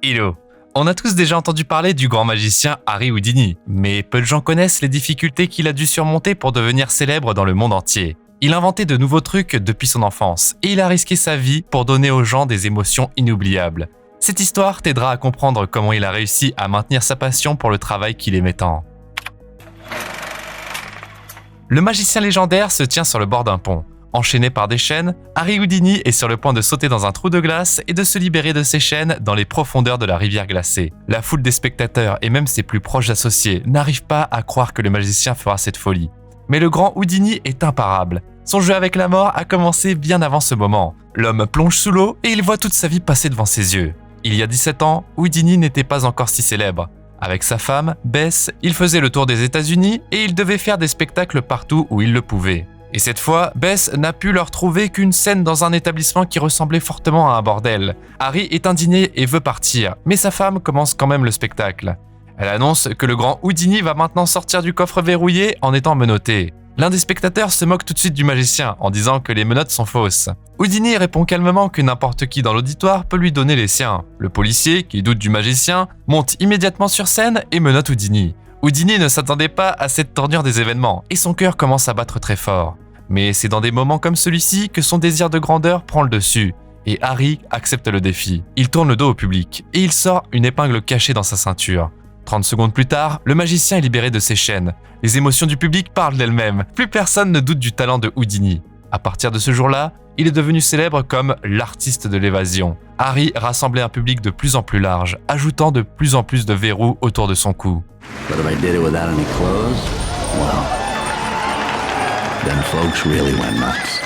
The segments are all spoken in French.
Hello. On a tous déjà entendu parler du grand magicien Harry Houdini, mais peu de gens connaissent les difficultés qu'il a dû surmonter pour devenir célèbre dans le monde entier. Il inventait de nouveaux trucs depuis son enfance, et il a risqué sa vie pour donner aux gens des émotions inoubliables. Cette histoire t'aidera à comprendre comment il a réussi à maintenir sa passion pour le travail qu'il aimait tant. Le magicien légendaire se tient sur le bord d'un pont. Enchaîné par des chaînes, Harry Houdini est sur le point de sauter dans un trou de glace et de se libérer de ses chaînes dans les profondeurs de la rivière glacée. La foule des spectateurs et même ses plus proches associés n'arrivent pas à croire que le magicien fera cette folie. Mais le grand Houdini est imparable. Son jeu avec la mort a commencé bien avant ce moment. L'homme plonge sous l'eau et il voit toute sa vie passer devant ses yeux. Il y a 17 ans, Houdini n'était pas encore si célèbre. Avec sa femme, Bess, il faisait le tour des États-Unis et il devait faire des spectacles partout où il le pouvait. Et cette fois, Bess n'a pu leur trouver qu'une scène dans un établissement qui ressemblait fortement à un bordel. Harry est indigné et veut partir, mais sa femme commence quand même le spectacle. Elle annonce que le grand Houdini va maintenant sortir du coffre verrouillé en étant menotté. L'un des spectateurs se moque tout de suite du magicien en disant que les menottes sont fausses. Houdini répond calmement que n'importe qui dans l'auditoire peut lui donner les siens. Le policier, qui doute du magicien, monte immédiatement sur scène et menotte Houdini. Houdini ne s'attendait pas à cette tournure des événements et son cœur commence à battre très fort. Mais c'est dans des moments comme celui-ci que son désir de grandeur prend le dessus et Harry accepte le défi. Il tourne le dos au public et il sort une épingle cachée dans sa ceinture. 30 secondes plus tard, le magicien est libéré de ses chaînes. Les émotions du public parlent d'elles-mêmes. Plus personne ne doute du talent de Houdini. À partir de ce jour-là, il est devenu célèbre comme l'artiste de l'évasion. Harry rassemblait un public de plus en plus large, ajoutant de plus en plus de verrous autour de son cou. But if I did it without any clothes, well, then folks really went nuts.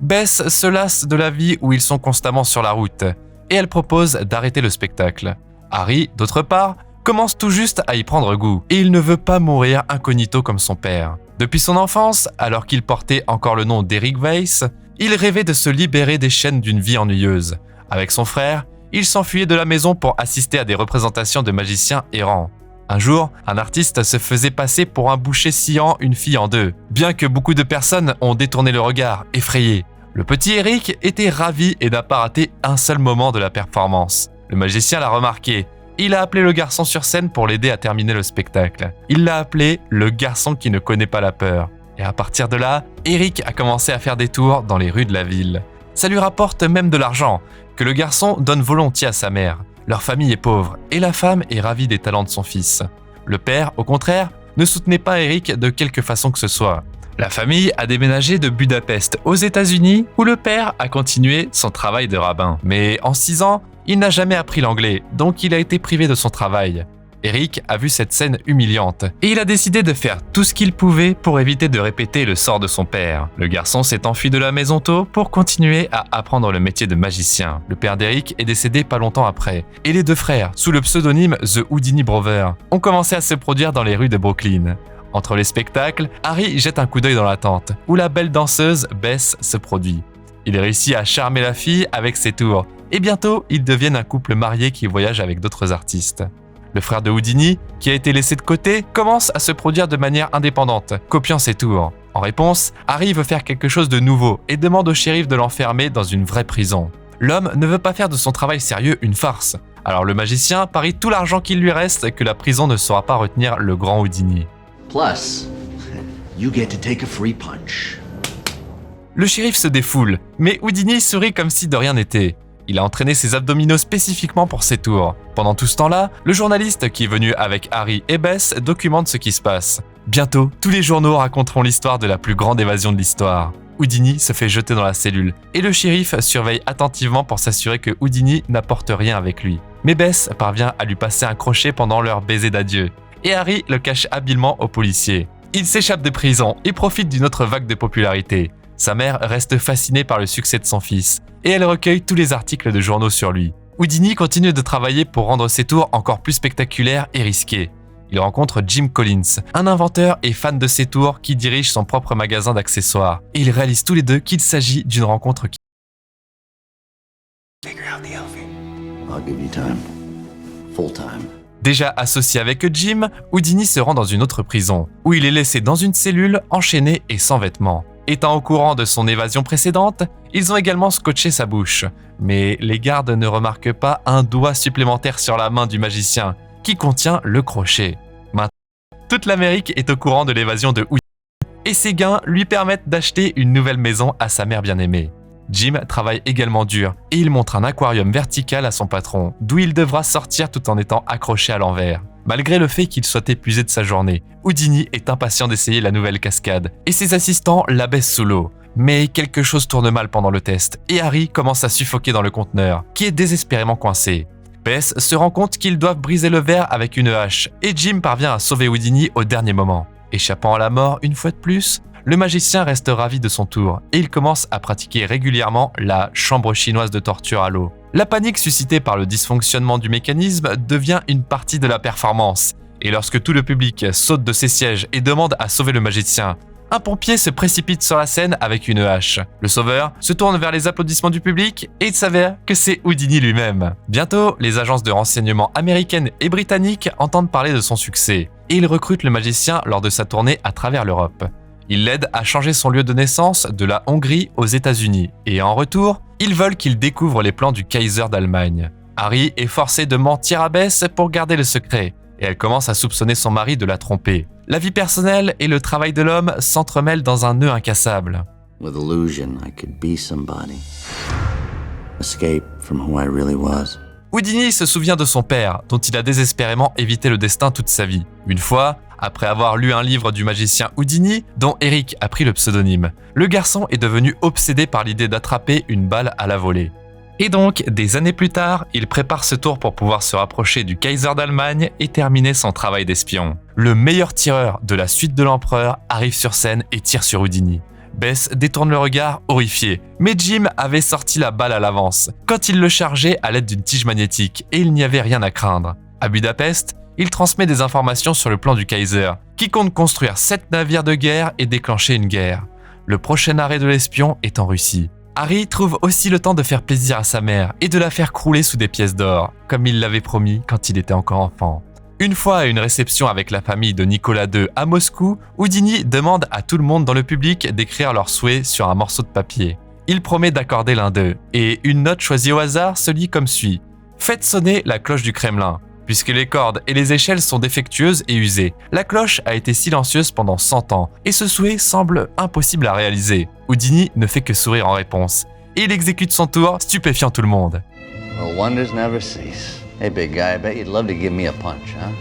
Bess se lasse de la vie où ils sont constamment sur la route, et elle propose d'arrêter le spectacle. Harry, d'autre part, commence tout juste à y prendre goût, et il ne veut pas mourir incognito comme son père. Depuis son enfance, alors qu'il portait encore le nom d'Eric Weiss, il rêvait de se libérer des chaînes d'une vie ennuyeuse. Avec son frère, il s'enfuyait de la maison pour assister à des représentations de magiciens errants. Un jour, un artiste se faisait passer pour un boucher sciant une fille en deux, bien que beaucoup de personnes ont détourné le regard, effrayés. Le petit Eric était ravi et n'a pas raté un seul moment de la performance. Le magicien l'a remarqué. Il a appelé le garçon sur scène pour l'aider à terminer le spectacle. Il l'a appelé le garçon qui ne connaît pas la peur. Et à partir de là, Eric a commencé à faire des tours dans les rues de la ville. Ça lui rapporte même de l'argent, que le garçon donne volontiers à sa mère. Leur famille est pauvre, et la femme est ravie des talents de son fils. Le père, au contraire, ne soutenait pas Eric de quelque façon que ce soit. La famille a déménagé de Budapest aux États-Unis, où le père a continué son travail de rabbin. Mais en 6 ans, il n'a jamais appris l'anglais, donc il a été privé de son travail. Eric a vu cette scène humiliante, et il a décidé de faire tout ce qu'il pouvait pour éviter de répéter le sort de son père. Le garçon s'est enfui de la maison tôt pour continuer à apprendre le métier de magicien. Le père d'Eric est décédé pas longtemps après, et les deux frères, sous le pseudonyme The Houdini Brothers, ont commencé à se produire dans les rues de Brooklyn. Entre les spectacles, Harry jette un coup d'œil dans la tente, où la belle danseuse Bess se produit. Il réussit à charmer la fille avec ses tours, et bientôt ils deviennent un couple marié qui voyage avec d'autres artistes. Le frère de Houdini, qui a été laissé de côté, commence à se produire de manière indépendante, copiant ses tours. En réponse, Harry veut faire quelque chose de nouveau et demande au shérif de l'enfermer dans une vraie prison. L'homme ne veut pas faire de son travail sérieux une farce. Alors le magicien parie tout l'argent qu'il lui reste que la prison ne saura pas retenir le grand Houdini. Plus, you get to take a free punch. Le shérif se défoule, mais Houdini sourit comme si de rien n'était. Il a entraîné ses abdominaux spécifiquement pour ses tours. Pendant tout ce temps-là, le journaliste qui est venu avec Harry et Bess documente ce qui se passe. Bientôt, tous les journaux raconteront l'histoire de la plus grande évasion de l'histoire. Houdini se fait jeter dans la cellule, et le shérif surveille attentivement pour s'assurer que Houdini n'apporte rien avec lui. Mais Bess parvient à lui passer un crochet pendant leur baiser d'adieu, et Harry le cache habilement aux policiers. Il s'échappe de prison et profite d'une autre vague de popularité. Sa mère reste fascinée par le succès de son fils, et elle recueille tous les articles de journaux sur lui. Houdini continue de travailler pour rendre ses tours encore plus spectaculaires et risqués. Il rencontre Jim Collins, un inventeur et fan de ses tours qui dirige son propre magasin d'accessoires, et ils réalisent tous les deux qu'il s'agit d'une rencontre qui... I'll give you time. Full time. Déjà associé avec Jim, Houdini se rend dans une autre prison, où il est laissé dans une cellule, enchaîné et sans vêtements. Étant au courant de son évasion précédente, ils ont également scotché sa bouche. Mais les gardes ne remarquent pas un doigt supplémentaire sur la main du magicien, qui contient le crochet. Maintenant, toute l'Amérique est au courant de l'évasion de Houdini, et ses gains lui permettent d'acheter une nouvelle maison à sa mère bien-aimée. Jim travaille également dur, et il montre un aquarium vertical à son patron, d'où il devra sortir tout en étant accroché à l'envers. Malgré le fait qu'il soit épuisé de sa journée, Houdini est impatient d'essayer la nouvelle cascade, et ses assistants l'abaissent sous l'eau. Mais quelque chose tourne mal pendant le test, et Harry commence à suffoquer dans le conteneur, qui est désespérément coincé. Bess se rend compte qu'ils doivent briser le verre avec une hache, et Jim parvient à sauver Houdini au dernier moment. Échappant à la mort une fois de plus, le magicien reste ravi de son tour, et il commence à pratiquer régulièrement la chambre chinoise de torture à l'eau. La panique suscitée par le dysfonctionnement du mécanisme devient une partie de la performance, et lorsque tout le public saute de ses sièges et demande à sauver le magicien, un pompier se précipite sur la scène avec une hache. Le sauveur se tourne vers les applaudissements du public et il s'avère que c'est Houdini lui-même. Bientôt, les agences de renseignement américaines et britanniques entendent parler de son succès, et ils recrutent le magicien lors de sa tournée à travers l'Europe. Ils l'aident à changer son lieu de naissance de la Hongrie aux États-Unis, et en retour, ils veulent qu'il découvre les plans du Kaiser d'Allemagne. Harry est forcé de mentir à Bess pour garder le secret, et elle commence à soupçonner son mari de la tromper. La vie personnelle et le travail de l'homme s'entremêlent dans un nœud incassable. With illusion, I could be somebody. Escape from who I really was. Houdini se souvient de son père, dont il a désespérément évité le destin toute sa vie. Une fois, après avoir lu un livre du magicien Houdini, dont Eric a pris le pseudonyme, le garçon est devenu obsédé par l'idée d'attraper une balle à la volée. Et donc, des années plus tard, il prépare ce tour pour pouvoir se rapprocher du Kaiser d'Allemagne et terminer son travail d'espion. Le meilleur tireur de la suite de l'Empereur arrive sur scène et tire sur Houdini. Bess détourne le regard, horrifié, mais Jim avait sorti la balle à l'avance, quand il le chargeait à l'aide d'une tige magnétique, et il n'y avait rien à craindre. À Budapest, il transmet des informations sur le plan du Kaiser, qui compte construire 7 navires de guerre et déclencher une guerre. Le prochain arrêt de l'espion est en Russie. Harry trouve aussi le temps de faire plaisir à sa mère et de la faire crouler sous des pièces d'or, comme il l'avait promis quand il était encore enfant. Une fois à une réception avec la famille de Nicolas II à Moscou, Houdini demande à tout le monde dans le public d'écrire leurs souhaits sur un morceau de papier. Il promet d'accorder l'un d'eux, et une note choisie au hasard se lit comme suit. « Faites sonner la cloche du Kremlin. Puisque les cordes et les échelles sont défectueuses et usées, la cloche a été silencieuse pendant 100 ans, et ce souhait semble impossible à réaliser. » Houdini ne fait que sourire en réponse, et il exécute son tour, stupéfiant tout le monde. Well, wonders never cease. Hey, big guy, I bet you'd love to give me a punch, huh?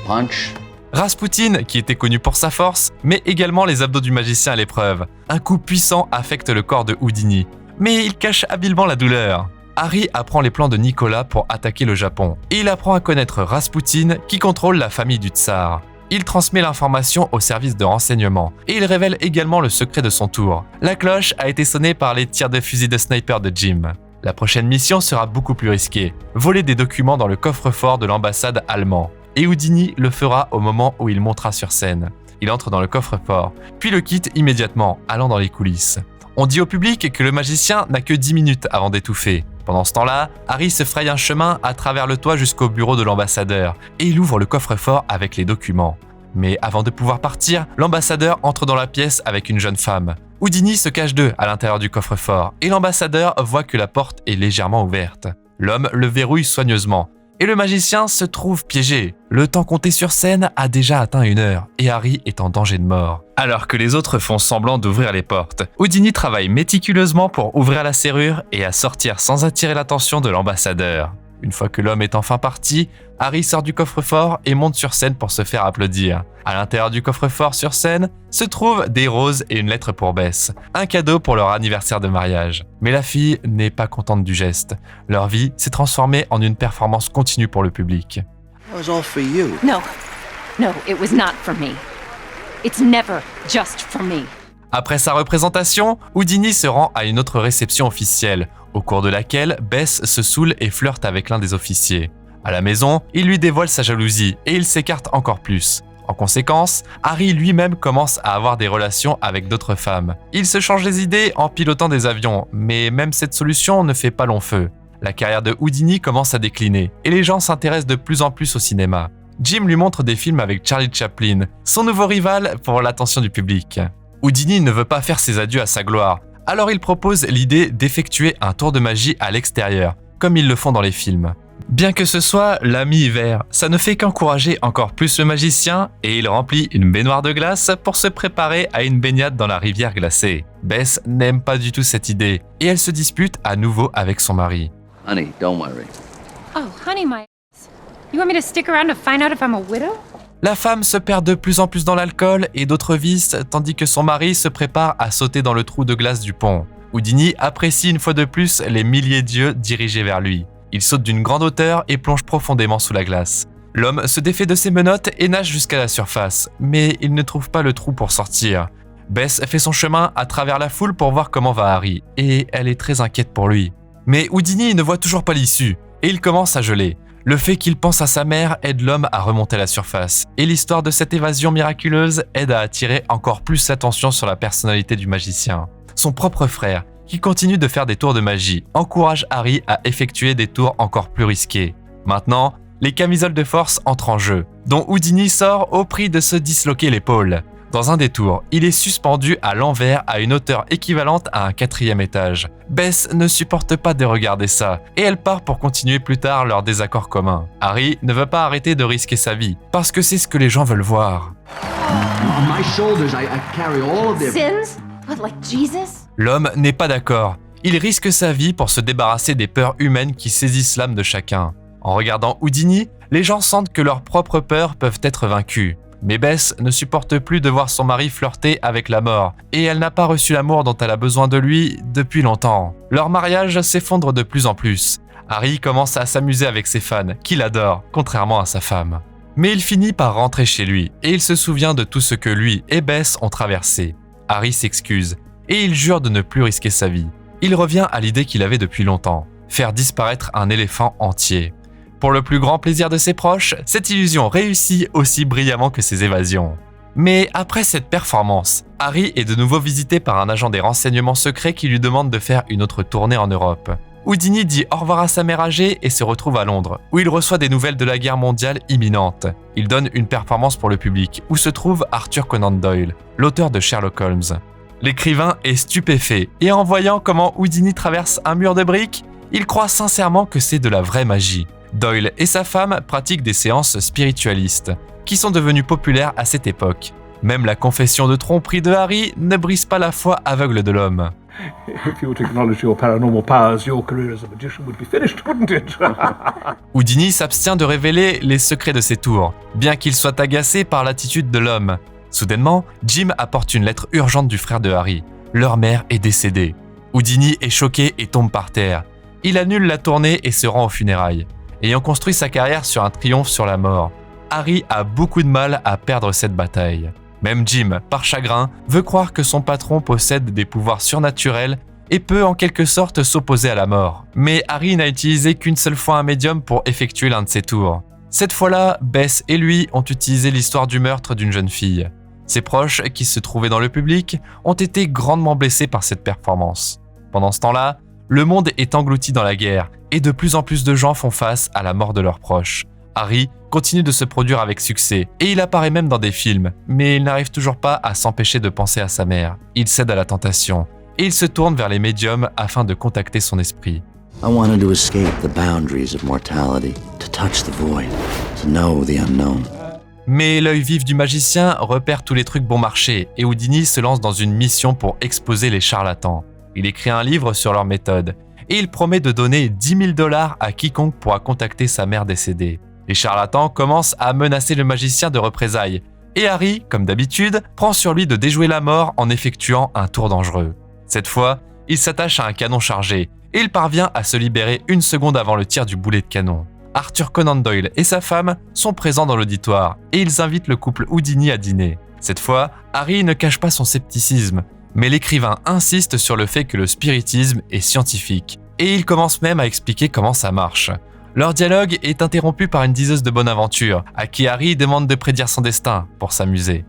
Punch? Rasputin, qui était connu pour sa force, met également les abdos du magicien à l'épreuve. Un coup puissant affecte le corps de Houdini, mais il cache habilement la douleur. Harry apprend les plans de Nicolas pour attaquer le Japon, et il apprend à connaître Rasputin, qui contrôle la famille du tsar. Il transmet l'information au service de renseignement, et il révèle également le secret de son tour. La cloche a été sonnée par les tirs de fusil de sniper de Jim. La prochaine mission sera beaucoup plus risquée, voler des documents dans le coffre-fort de l'ambassade allemand. Et Houdini le fera au moment où il montera sur scène. Il entre dans le coffre-fort, puis le quitte immédiatement, allant dans les coulisses. On dit au public que le magicien n'a que 10 minutes avant d'étouffer. Pendant ce temps-là, Harry se fraye un chemin à travers le toit jusqu'au bureau de l'ambassadeur, et il ouvre le coffre-fort avec les documents. Mais avant de pouvoir partir, l'ambassadeur entre dans la pièce avec une jeune femme. Houdini se cache d'eux à l'intérieur du coffre-fort, et l'ambassadeur voit que la porte est légèrement ouverte. L'homme le verrouille soigneusement, et le magicien se trouve piégé. Le temps compté sur scène a déjà atteint 1 heure, et Harry est en danger de mort. Alors que les autres font semblant d'ouvrir les portes, Houdini travaille méticuleusement pour ouvrir la serrure et à sortir sans attirer l'attention de l'ambassadeur. Une fois que l'homme est enfin parti, Harry sort du coffre-fort et monte sur scène pour se faire applaudir. À l'intérieur du coffre-fort sur scène se trouvent des roses et une lettre pour Bess, un cadeau pour leur anniversaire de mariage. Mais la fille n'est pas contente du geste. Leur vie s'est transformée en une performance continue pour le public. That was all for you. No, it was not for me. It's never just for me. Après sa représentation, Houdini se rend à une autre réception officielle, au cours de laquelle Bess se saoule et flirte avec l'un des officiers. À la maison, il lui dévoile sa jalousie et il s'écarte encore plus. En conséquence, Harry lui-même commence à avoir des relations avec d'autres femmes. Il se change les idées en pilotant des avions, mais même cette solution ne fait pas long feu. La carrière de Houdini commence à décliner et les gens s'intéressent de plus en plus au cinéma. Jim lui montre des films avec Charlie Chaplin, son nouveau rival pour l'attention du public. Houdini ne veut pas faire ses adieux à sa gloire, alors il propose l'idée d'effectuer un tour de magie à l'extérieur, comme ils le font dans les films. Bien que ce soit la mi-hiver, ça ne fait qu'encourager encore plus le magicien et il remplit une baignoire de glace pour se préparer à une baignade dans la rivière glacée. Bess n'aime pas du tout cette idée et elle se dispute à nouveau avec son mari. Honey, don't worry. Oh, honey, you want me to stick around to find out if I'm a widow? La femme se perd de plus en plus dans l'alcool et d'autres vices, tandis que son mari se prépare à sauter dans le trou de glace du pont. Houdini apprécie une fois de plus les milliers d'yeux dirigés vers lui. Il saute d'une grande hauteur et plonge profondément sous la glace. L'homme se défait de ses menottes et nage jusqu'à la surface, mais il ne trouve pas le trou pour sortir. Bess fait son chemin à travers la foule pour voir comment va Harry, et elle est très inquiète pour lui. Mais Houdini ne voit toujours pas l'issue, et il commence à geler. Le fait qu'il pense à sa mère aide l'homme à remonter à la surface, et l'histoire de cette évasion miraculeuse aide à attirer encore plus l'attention sur la personnalité du magicien. Son propre frère, qui continue de faire des tours de magie, encourage Harry à effectuer des tours encore plus risqués. Maintenant, les camisoles de force entrent en jeu, dont Houdini sort au prix de se disloquer l'épaule. Dans un des tours, il est suspendu à l'envers à une hauteur équivalente à un 4e étage. Bess ne supporte pas de regarder ça, et elle part pour continuer plus tard leur désaccord commun. Harry ne veut pas arrêter de risquer sa vie, parce que c'est ce que les gens veulent voir. On my shoulders, I carry all of their... Sins? What, like Jesus? L'homme n'est pas d'accord. Il risque sa vie pour se débarrasser des peurs humaines qui saisissent l'âme de chacun. En regardant Houdini, les gens sentent que leurs propres peurs peuvent être vaincues. Mais Bess ne supporte plus de voir son mari flirter avec la mort, et elle n'a pas reçu l'amour dont elle a besoin de lui depuis longtemps. Leur mariage s'effondre de plus en plus. Harry commence à s'amuser avec ses fans, qu'il adore, contrairement à sa femme. Mais il finit par rentrer chez lui, et il se souvient de tout ce que lui et Bess ont traversé. Harry s'excuse, et il jure de ne plus risquer sa vie. Il revient à l'idée qu'il avait depuis longtemps, faire disparaître un éléphant entier. Pour le plus grand plaisir de ses proches, cette illusion réussit aussi brillamment que ses évasions. Mais après cette performance, Harry est de nouveau visité par un agent des renseignements secrets qui lui demande de faire une autre tournée en Europe. Houdini dit au revoir à sa mère âgée et se retrouve à Londres, où il reçoit des nouvelles de la guerre mondiale imminente. Il donne une performance pour le public, où se trouve Arthur Conan Doyle, l'auteur de Sherlock Holmes. L'écrivain est stupéfait, et en voyant comment Houdini traverse un mur de briques, il croit sincèrement que c'est de la vraie magie. Doyle et sa femme pratiquent des séances spiritualistes, qui sont devenues populaires à cette époque. Même la confession de tromperie de Harry ne brise pas la foi aveugle de l'homme. If you were to acknowledge your paranormal powers, your career as a magician would be finished, wouldn't it? Houdini s'abstient de révéler les secrets de ses tours, bien qu'il soit agacé par l'attitude de l'homme. Soudainement, Jim apporte une lettre urgente du frère de Harry. Leur mère est décédée. Houdini est choqué et tombe par terre. Il annule la tournée et se rend aux funérailles. Ayant construit sa carrière sur un triomphe sur la mort, Harry a beaucoup de mal à perdre cette bataille. Même Jim, par chagrin, veut croire que son patron possède des pouvoirs surnaturels et peut en quelque sorte s'opposer à la mort. Mais Harry n'a utilisé qu'une seule fois un médium pour effectuer l'un de ses tours. Cette fois-là, Bess et lui ont utilisé l'histoire du meurtre d'une jeune fille. Ses proches, qui se trouvaient dans le public, ont été grandement blessés par cette performance. Pendant ce temps-là, le monde est englouti dans la guerre et de plus en plus de gens font face à la mort de leurs proches. Harry continue de se produire avec succès et il apparaît même dans des films, mais il n'arrive toujours pas à s'empêcher de penser à sa mère. Il cède à la tentation et il se tourne vers les médiums afin de contacter son esprit. I wanted to escape the boundaries of mortality, to touch the void, to know the unknown. Mais l'œil vif du magicien repère tous les trucs bon marché et Houdini se lance dans une mission pour exposer les charlatans. Il écrit un livre sur leur méthode et il promet de donner 10 000 $ à quiconque pourra contacter sa mère décédée. Les charlatans commencent à menacer le magicien de représailles et Harry, comme d'habitude, prend sur lui de déjouer la mort en effectuant un tour dangereux. Cette fois, il s'attache à un canon chargé et il parvient à se libérer une seconde avant le tir du boulet de canon. Arthur Conan Doyle et sa femme sont présents dans l'auditoire et ils invitent le couple Houdini à dîner. Cette fois, Harry ne cache pas son scepticisme, mais l'écrivain insiste sur le fait que le spiritisme est scientifique et il commence même à expliquer comment ça marche. Leur dialogue est interrompu par une diseuse de bonne aventure, à qui Harry demande de prédire son destin pour s'amuser.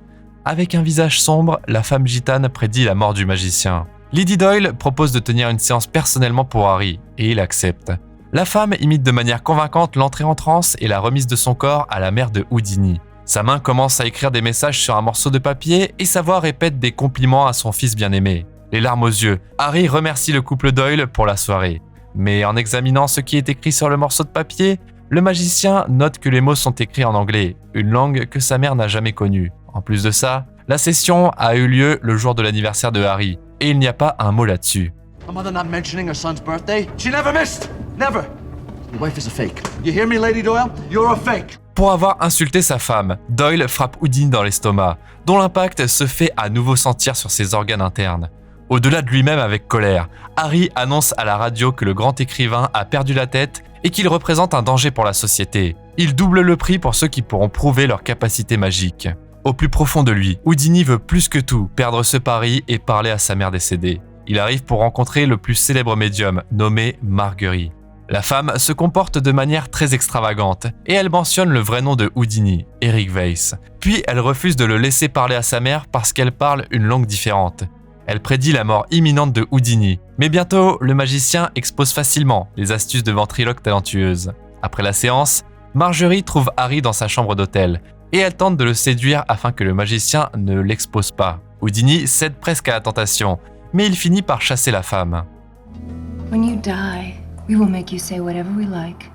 Avec un visage sombre, la femme gitane prédit la mort du magicien. Lady Doyle propose de tenir une séance personnellement pour Harry, et il accepte. La femme imite de manière convaincante l'entrée en transe et la remise de son corps à la mère de Houdini. Sa main commence à écrire des messages sur un morceau de papier et sa voix répète des compliments à son fils bien-aimé. Les larmes aux yeux, Harry remercie le couple Doyle pour la soirée. Mais en examinant ce qui est écrit sur le morceau de papier, le magicien note que les mots sont écrits en anglais, une langue que sa mère n'a jamais connue. En plus de ça, la session a eu lieu le jour de l'anniversaire de Harry, et il n'y a pas un mot là-dessus. A mother not mentioning her son's birthday? She never missed! Never! Your wife is a fake. You hear me, Lady Doyle? You're a fake! Pour avoir insulté sa femme, Doyle frappe Houdini dans l'estomac, dont l'impact se fait à nouveau sentir sur ses organes internes. Au-delà de lui-même avec colère, Harry annonce à la radio que le grand écrivain a perdu la tête et qu'il représente un danger pour la société. Il double le prix pour ceux qui pourront prouver leur capacité magique. Au plus profond de lui, Houdini veut plus que tout perdre ce pari et parler à sa mère décédée. Il arrive pour rencontrer le plus célèbre médium, nommé Marguerite. La femme se comporte de manière très extravagante et elle mentionne le vrai nom de Houdini, Eric Weiss. Puis elle refuse de le laisser parler à sa mère parce qu'elle parle une langue différente. Elle prédit la mort imminente de Houdini, mais bientôt le magicien expose facilement les astuces de ventriloque talentueuse. Après la séance, Marjorie trouve Harry dans sa chambre d'hôtel et elle tente de le séduire afin que le magicien ne l'expose pas. Houdini cède presque à la tentation, mais il finit par chasser la femme. When you die, we will make you say whatever we like.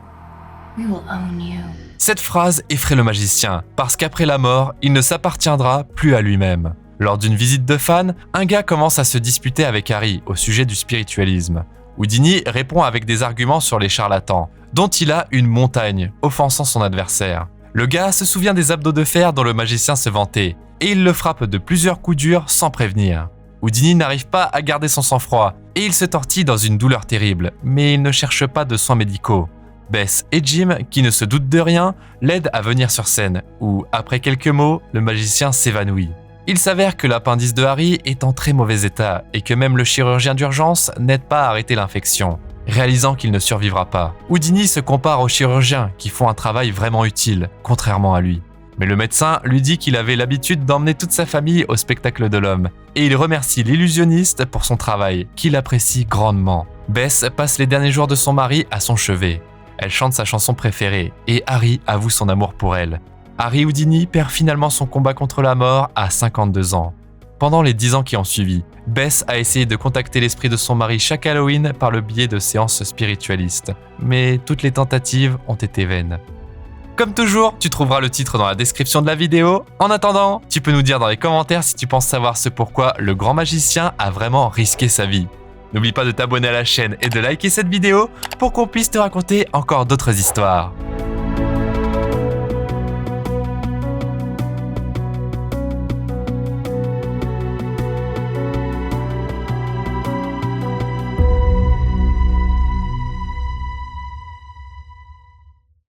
We will own you. Cette phrase effraie le magicien, parce qu'après la mort, il ne s'appartiendra plus à lui-même. Lors d'une visite de fans, un gars commence à se disputer avec Harry au sujet du spiritualisme. Houdini répond avec des arguments sur les charlatans, dont il a une montagne, offensant son adversaire. Le gars se souvient des abdos de fer dont le magicien se vantait, et il le frappe de plusieurs coups durs sans prévenir. Houdini n'arrive pas à garder son sang-froid, et il se tortille dans une douleur terrible, mais il ne cherche pas de soins médicaux. Bess et Jim, qui ne se doutent de rien, l'aident à venir sur scène, où, après quelques mots, le magicien s'évanouit. Il s'avère que l'appendice de Harry est en très mauvais état, et que même le chirurgien d'urgence n'aide pas à arrêter l'infection. Réalisant qu'il ne survivra pas, Houdini se compare aux chirurgiens qui font un travail vraiment utile, contrairement à lui. Mais le médecin lui dit qu'il avait l'habitude d'emmener toute sa famille au spectacle de l'homme, et il remercie l'illusionniste pour son travail, qu'il apprécie grandement. Bess passe les derniers jours de son mari à son chevet. Elle chante sa chanson préférée, et Harry avoue son amour pour elle. Harry Houdini perd finalement son combat contre la mort à 52 ans. Pendant les 10 ans qui ont suivi, Bess a essayé de contacter l'esprit de son mari chaque Halloween par le biais de séances spiritualistes, mais toutes les tentatives ont été vaines. Comme toujours, tu trouveras le titre dans la description de la vidéo. En attendant, tu peux nous dire dans les commentaires si tu penses savoir ce pourquoi le grand magicien a vraiment risqué sa vie. N'oublie pas de t'abonner à la chaîne et de liker cette vidéo pour qu'on puisse te raconter encore d'autres histoires.